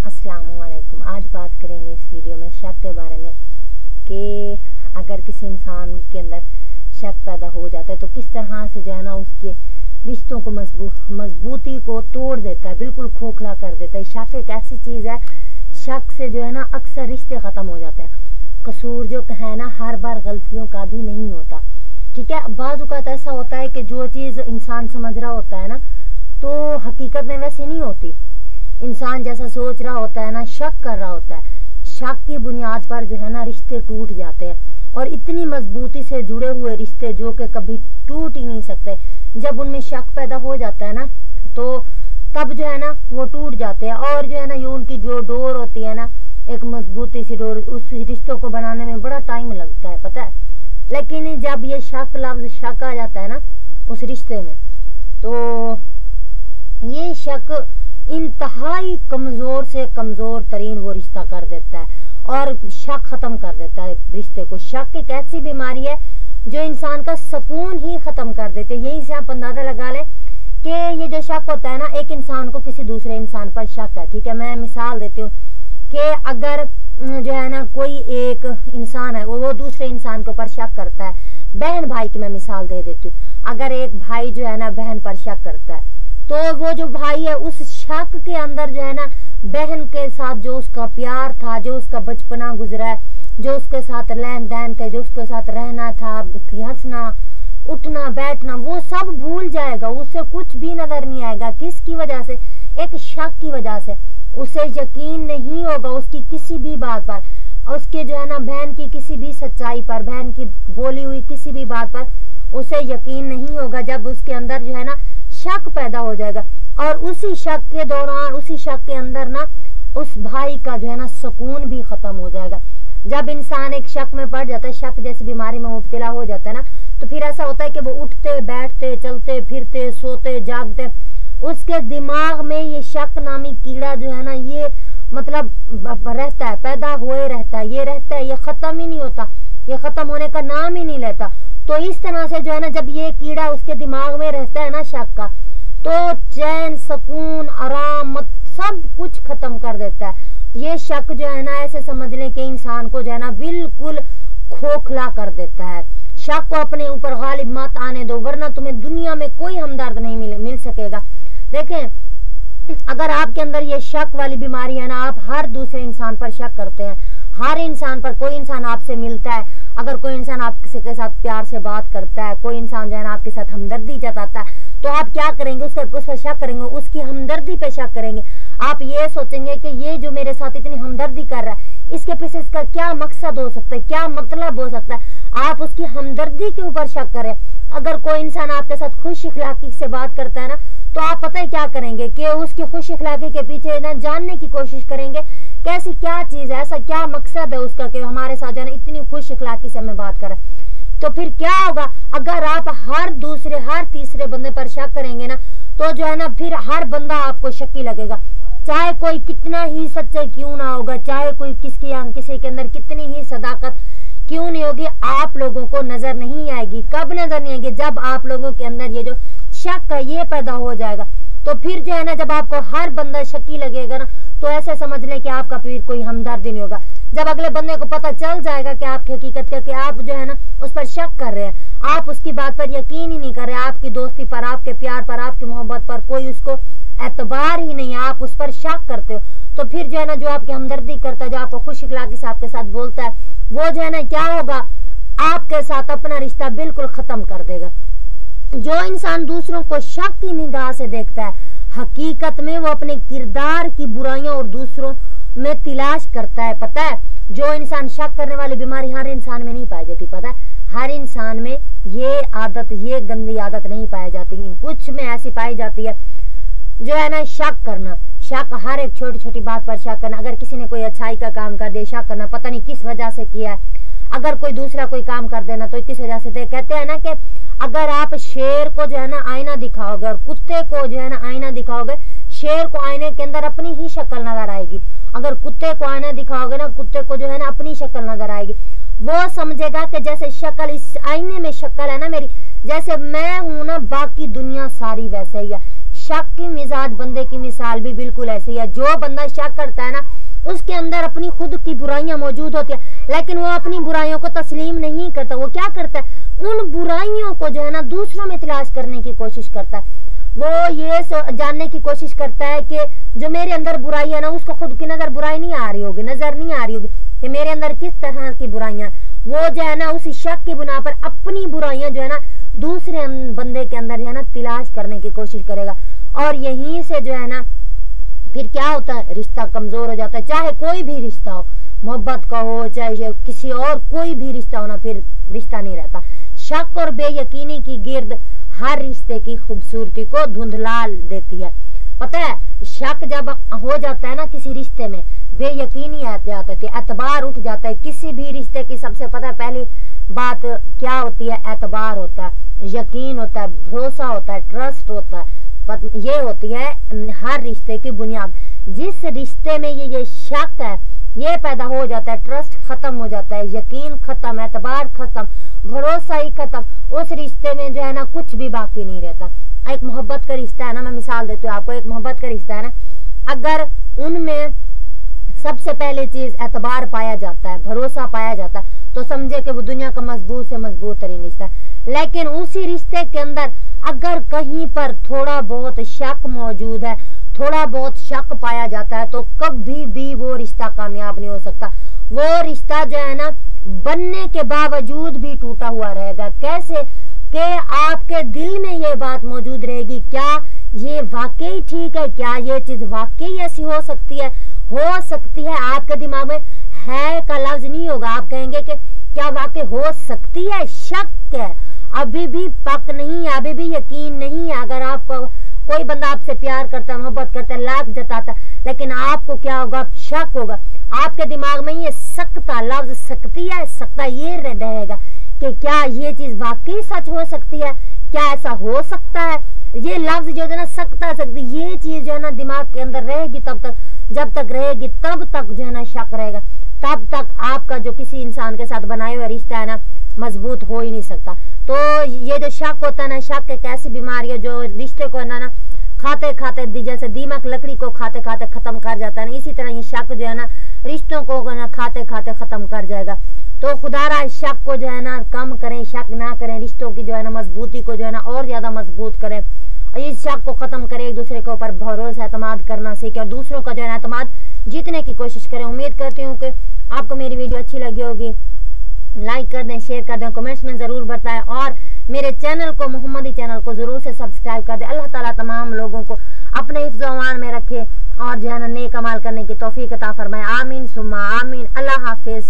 अस्सलामुअलैकुम। आज बात करेंगे इस वीडियो में शक के बारे में कि अगर किसी इंसान के अंदर शक पैदा हो जाता है तो किस तरह से जो है ना उसके रिश्तों को मजबूती को तोड़ देता है, बिल्कुल खोखला कर देता है। शक एक ऐसी चीज़ है, शक से जो है ना अक्सर रिश्ते ख़त्म हो जाते हैं। कसूर जो है ना हर बार गलतियों का भी नहीं होता, ठीक है। बाज़ औक़ात ऐसा होता है कि जो चीज़ इंसान समझ रहा होता है ना तो हकीकत में वैसे नहीं होती। इंसान जैसा सोच रहा होता है ना, शक कर रहा होता है, शक की बुनियाद पर जो है ना रिश्ते टूट जाते हैं। और इतनी मजबूती से जुड़े हुए रिश्ते जो कि कभी टूट ही नहीं सकते, जब उनमें शक पैदा हो जाता है ना तो तब जो है ना वो टूट जाते हैं। और जो है ना ये उनकी जो डोर होती है ना, एक मजबूती सी डोर, उस रिश्तों को बनाने में बड़ा टाइम लगता है, पता है। लेकिन जब ये शक लफ्ज शक आ जाता है ना उस रिश्ते में तो ये शक इंतहाई कमजोर से कमजोर तरीन वो रिश्ता कर देता है और शक खत्म कर देता है रिश्ते को। शक एक ऐसी बीमारी है जो इंसान का सुकून ही खत्म कर देते हैं। यहीं से आप अंदाजा लगा लें कि ये जो शक होता है ना, एक इंसान को किसी दूसरे इंसान पर शक है, ठीक है। मैं मिसाल देती हूँ कि अगर जो है ना कोई एक इंसान है वो दूसरे इंसान के ऊपर शक करता है। बहन भाई की मैं मिसाल दे देती हूँ। अगर एक भाई जो है ना बहन पर शक करता है तो वो जो भाई है उस शक के अंदर जो है ना बहन के साथ जो उसका प्यार था, जो उसका बचपना गुजरा है, जो उसके साथ लेन देन थे, जो उसके साथ रहना था, हंसना उठना बैठना, वो सब भूल जाएगा। उसे कुछ भी नजर नहीं आएगा। किसकी वजह से? एक शक की वजह से। उसे यकीन नहीं होगा उसकी किसी भी बात पर, उसके जो है ना बहन की किसी भी सच्चाई पर, बहन की बोली हुई किसी भी बात पर उसे यकीन नहीं होगा। जब उसके अंदर जो है ना शक पैदा हो जाएगा और उसी शक के दौरान, उसी शक के अंदर ना उस भाई का जो है ना सुकून भी खत्म हो जाएगा। जब इंसान एक शक में पड़ जाता है, शक जैसी बीमारी में मुब्तला हो जाता है ना, तो फिर ऐसा होता है कि वो उठते बैठते चलते फिरते सोते जागते उसके दिमाग में ये शक नामी कीड़ा जो है ना ये मतलब रहता है, पैदा हुए रहता है, ये रहता है, ये खत्म ही नहीं होता, ये खत्म होने का नाम ही नहीं लेता। तो इस तरह से जो है ना जब ये कीड़ा उसके दिमाग में रहता है ना शक का, तो चैन सुकून आराम सब कुछ खत्म कर देता है। ये शक जो है ना ऐसे समझ लें कि इंसान को जो है ना बिल्कुल खोखला कर देता है। शक को अपने ऊपर गालिब मत आने दो, वरना तुम्हें दुनिया में कोई हमदर्द नहीं मिल सकेगा। देखें, अगर आपके अंदर ये शक वाली बीमारी है ना, आप हर दूसरे इंसान पर शक करते हैं, हर इंसान पर। कोई इंसान आपसे मिलता है, अगर कोई इंसान आपके के साथ प्यार से बात करता है, कोई इंसान जो है ना आपके साथ हमदर्दी जताता है, तो आप क्या करेंगे? उस पर शक करेंगे, उसकी हमदर्दी पे शक करेंगे। आप ये सोचेंगे कि ये जो मेरे साथ इतनी हमदर्दी कर रहा है इसके पीछे इसका क्या मकसद हो सकता है, क्या मतलब हो सकता है। आप उसकी हमदर्दी के ऊपर शक करें। अगर कोई इंसान आपके साथ खुश इखलाकी से बात करता है ना तो आप पता है क्या करेंगे कि उसकी खुश इखलाकी के पीछे ना जानने की कोशिश करेंगे कैसी क्या चीज है, ऐसा क्या मकसद है उसका कि हमारे साथ जो है इतनी खुश इखलाकी से हमें बात करे। तो फिर क्या होगा? अगर आप हर दूसरे हर तीसरे बंदे पर शक करेंगे ना तो जो है ना फिर हर बंदा आपको शक्की लगेगा, चाहे कोई कितना ही सच्चा क्यों ना होगा, चाहे कोई किसी के अंदर कितनी ही सदाकत क्यों नहीं होगी, आप लोगों को नजर नहीं आएगी। कब नजर नहीं आएगी? जब आप लोगों के अंदर ये जो शक है ये पैदा हो जाएगा। तो फिर जो है ना जब आपको हर बंदा शक्की लगेगा ना तो ऐसे समझ लें कि आपका फिर कोई हमदर्द नहीं होगा। जब अगले बंदे को पता चल जाएगा कि आप हकीकत करके आप जो है ना उस पर शक कर रहे हैं, आप उसकी बात पर यकीन ही नहीं कर रहे, आपकी दोस्ती पर, आपके प्यार पर, आपकी मोहब्बत पर कोई उसको एतबार ही नहीं है, आप उस पर शक करते हो, तो फिर जो है ना जो आपकी हमदर्दी करता है, जो आपको खुश इखलाकी से आपके साथ बोलता है, वो जो है ना क्या होगा? आपके साथ अपना रिश्ता बिल्कुल खत्म कर देगा। जो इंसान दूसरों को शक की निगाह से देखता है, हकीकत में वो अपने किरदार की बुराइयां और दूसरों में तलाश करता है। पता है, जो इंसान शक करने वाली बीमारी हर इंसान में नहीं पाई जाती, पता है, हर इंसान में ये आदत, ये गंदी आदत नहीं पाई जाती, कुछ में ऐसी पाई जाती है जो है ना शक करना। शक हर एक छोटी छोटी बात पर शक करना। अगर किसी ने कोई अच्छाई का काम कर दिया, शक करना पता नहीं किस वजह से किया है। अगर कोई दूसरा कोई काम कर देना तो किस वजह से दे। कहते हैं ना कि अगर आप शेर को जो है ना आईना दिखाओगे और कुत्ते को जो है ना आईना दिखाओगे, शेर को आईने के अंदर अपनी ही शक्ल नजर आएगी। अगर कुत्ते को आईना दिखाओगे ना, कुत्ते को जो है ना अपनी शक्ल नजर आएगी। वो समझेगा कि जैसे शक्ल इस आईने में शक्ल है ना मेरी, जैसे मैं हूं ना बाकी दुनिया सारी वैसे ही है। शक की मिजाज बंदे की मिसाल भी बिल्कुल ऐसी है। जो बंदा शक करता है ना, उसके अंदर अपनी खुद की बुराइयां मौजूद होती है, लेकिन वो अपनी बुराइयों को तस्लीम नहीं करता। वो क्या करता है, उन बुराइयों को जो है ना दूसरों में तलाश करने की कोशिश करता है। वो ये जानने की कोशिश करता है कि जो मेरे अंदर बुराई है ना, उसको खुद की नजर बुराई नहीं आ रही होगी, नजर नहीं आ रही होगी कि मेरे अंदर किस तरह की बुराइयां। वो जो है ना उसी शक की बुना पर अपनी बुराइयां जो है ना दूसरे बंदे के अंदर जो है ना तलाश करने की कोशिश करेगा, और यहीं से जो है ना फिर क्या होता है, रिश्ता कमजोर हो जाता है। चाहे कोई भी रिश्ता हो, मोहब्बत का हो चाहे किसी और कोई भी रिश्ता हो ना, फिर रिश्ता नहीं रहता। शक और बेयकीनी की गिर्द हर रिश्ते की खूबसूरती को धुंधला देती है। पता है, शक जब हो जाता है ना किसी रिश्ते में, बेयकीनी आ जाती है, एतबार उठ जाता है। किसी भी रिश्ते की सबसे पता है पहली बात क्या होती है, एतबार होता है, यकीन होता है, भरोसा होता है, ट्रस्ट होता है। ये होती है हर रिश्ते की बुनियाद। जिस रिश्ते में ये शक है ये पैदा हो जाता है, ट्रस्ट खत्म हो जाता है, यकीन खत्म, एतबार खत्म, भरोसा ही खत्म, उस रिश्ते में जो है ना कुछ भी बाकी नहीं रहता। एक मोहब्बत का रिश्ता है ना, मैं मिसाल देती हूँ आपको, एक मोहब्बत का रिश्ता है ना, अगर उनमें सबसे पहले चीज एतबार पाया जाता है, भरोसा पाया जाता है, तो समझे कि वो दुनिया का मजबूत से मजबूत तरीन रिश्ता है। लेकिन उसी रिश्ते के अंदर अगर कहीं पर थोड़ा बहुत शक मौजूद है, थोड़ा बहुत शक पाया जाता है, तो कभी भी वो रिश्ता कामयाब नहीं हो सकता। वो रिश्ता जो है ना बनने के बावजूद भी टूटा हुआ रहेगा। कैसे कि आपके दिल में ये बात मौजूद रहेगी, क्या ये वाकई ठीक है, क्या ये चीज वाकई ऐसी हो सकती है, आपके दिमाग में है का लफ्ज नहीं होगा, आप कहेंगे कि क्या वाकई हो सकती है, शक है, अभी भी पक नहीं है, अभी भी यकीन नहीं है। अगर आपको कोई बंदा आपसे प्यार करता है, मोहब्बत करता है, लाख जताता है, लेकिन आपको क्या होगा, शक होगा। आपके दिमाग में ये सकता लफ्ज सकती है, सकता ये रहेगा कि क्या ये चीज वाकई सच हो सकती है, क्या ऐसा हो सकता है। ये लफ्ज जो है ना सकता सकती, ये चीज जो है ना दिमाग के अंदर रहेगी तब तक, जब तक रहेगी तब तक जो है ना शक रहेगा, तब तक आपका जो किसी इंसान के साथ बनाए हुए रिश्ता है ना मजबूत हो ही नहीं सकता। तो ये जो शक होता है ना, शक एक ऐसी बीमारी है जो रिश्ते को ना खाते खाते जैसे दीमक लकड़ी को खाते खाते खत्म कर जाता है ना, इसी तरह ये शक जो है ना रिश्तों को ना खाते खाते खत्म कर जाएगा। तो खुदारा शक को जो है ना कम करें, शक ना करें, रिश्तों की जो है ना मजबूती को जो है ना और ज्यादा मजबूत करें, इस शक को खत्म करें, एक दूसरे के ऊपर भरोसा एतमाद करना सीखें और दूसरों का जो है ना एतमाद जीतने की कोशिश करें। उम्मीद करती हूँ कि आपको मेरी वीडियो अच्छी लगी होगी। लाइक कर दें, शेयर कर दें, कमेंट्स में जरूर बताएं और मेरे चैनल को, मोहम्मदी चैनल को जरूर से सब्सक्राइब कर दें। अल्लाह ताला तमाम लोगों को अपने हिफ्ज़ व अमान में रखे और जो है ना नेक अमाल करने की तौफीक अता फरमाए। आमीन सुम्मा आमीन। अल्लाह हाफिज।